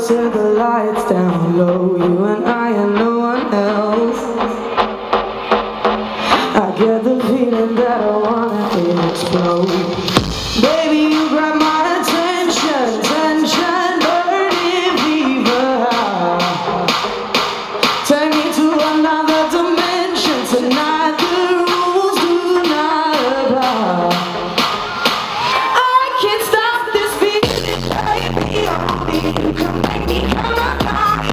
closer, the lights down low. You and I and no one else. I get the feeling that I wanna explode. Baby, you grab my attention, tension, burning fever. Take me to another dimension tonight. The rules do not apply. I can't stop this feeling, baby. Only you can make me come alive.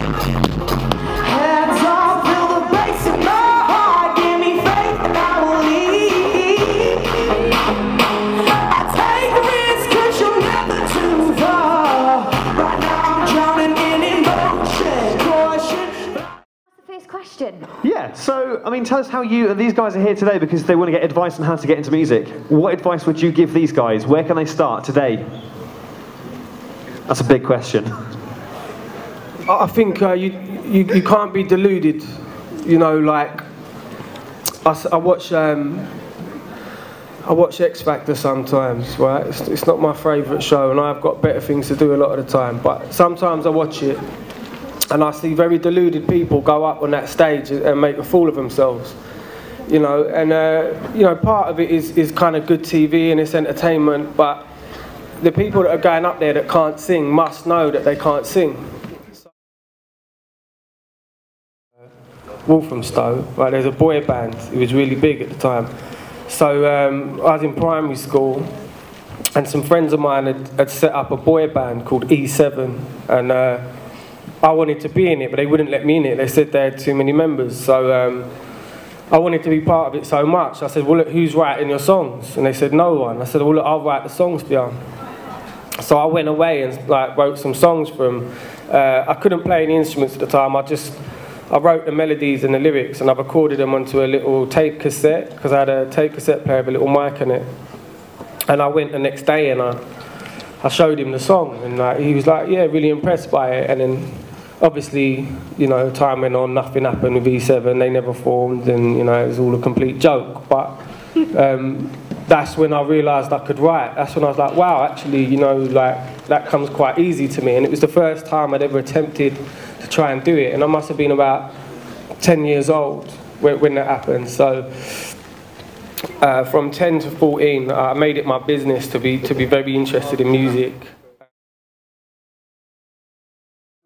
Heads off, feel the bass in my heart. Give me faith and I will leave. I take risks 'cause you're never too far. Right now I'm drowning in emotion. Caution. First question. Yeah, so, I mean, tell us how these guys are here today because they want to get advice on how to get into music. What advice would you give these guys? Where can they start today? That's a big question. I think you can't be deluded, you know, like, I watch X Factor sometimes, right? It's not my favourite show and I've got better things to do a lot of the time, but sometimes I watch it and I see very deluded people go up on that stage and make a fool of themselves, you know, and you know, part of it is kind of good TV and it's entertainment, but the people that are going up there that can't sing must know that they can't sing. Walthamstow, right, there's a boy band, it was really big at the time. So I was in primary school and some friends of mine had set up a boy band called E7 and I wanted to be in it, but they wouldn't let me in it. They said they had too many members. So I wanted to be part of it so much. I said, well, look, who's writing your songs? And they said, no one. I said, well, look, I'll write the songs for you. So I went away and like wrote some songs for them. I couldn't play any instruments at the time. I wrote the melodies and the lyrics and I recorded them onto a little tape cassette because I had a tape cassette player with a little mic in it. And I went the next day and I showed him the song and like, he was like, yeah, really impressed by it. And then obviously, you know, time went on, nothing happened with E7, they never formed and, you know, it was all a complete joke. But that's when I realised I could write. That's when I was like, wow, actually, you know, like, that comes quite easy to me. And it was the first time I'd ever attempted to try and do it. And I must have been about 10 years old when that happened. So from 10 to 14, I made it my business to be very interested in music.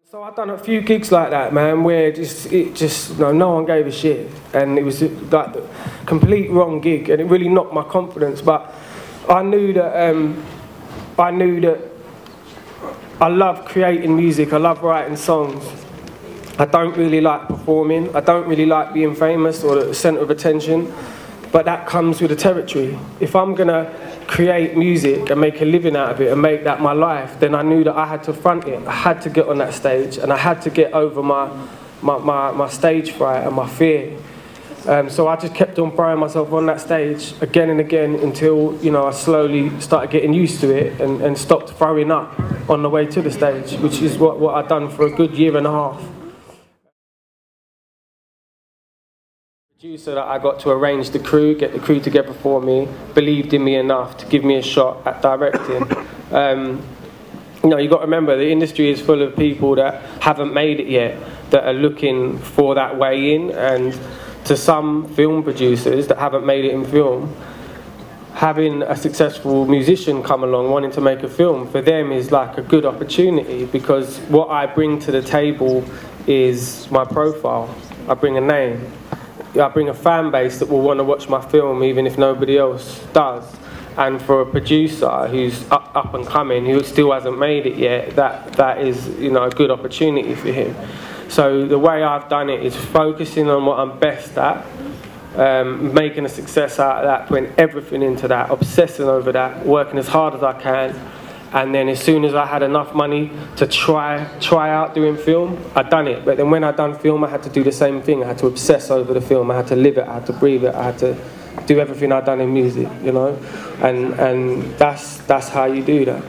So I've done a few gigs like that, man, where no one gave a shit, and it was like the complete wrong gig, and it really knocked my confidence. But I knew that I love creating music. I love writing songs. I don't really like performing. I don't really like being famous or the centre of attention. But that comes with the territory. If I'm gonna create music and make a living out of it and make that my life, then I knew that I had to front it. I had to get on that stage and I had to get over my stage fright and my fear. So I just kept on throwing myself on that stage again and again until, you know, I slowly started getting used to it and stopped throwing up on the way to the stage, which is what I'd done for a good year and a half. Producer that I got to arrange the crew, get the crew together for me, believed in me enough to give me a shot at directing. You know, you've got to remember the industry is full of people that haven't made it yet, that are looking for that way in, and to some film producers that haven't made it in film, having a successful musician come along wanting to make a film, for them is like a good opportunity, because what I bring to the table is my profile. I bring a name. I bring a fan base that will want to watch my film even if nobody else does. And for a producer who's up and coming, who still hasn't made it yet, that is, you know, a good opportunity for him. So the way I've done it is focusing on what I'm best at, making a success out of that, putting everything into that, obsessing over that, working as hard as I can. And then as soon as I had enough money to try out doing film, I'd done it. But then when I'd done film, I had to do the same thing. I had to obsess over the film. I had to live it. I had to breathe it. I had to do everything I'd done in music, you know. And that's how you do that.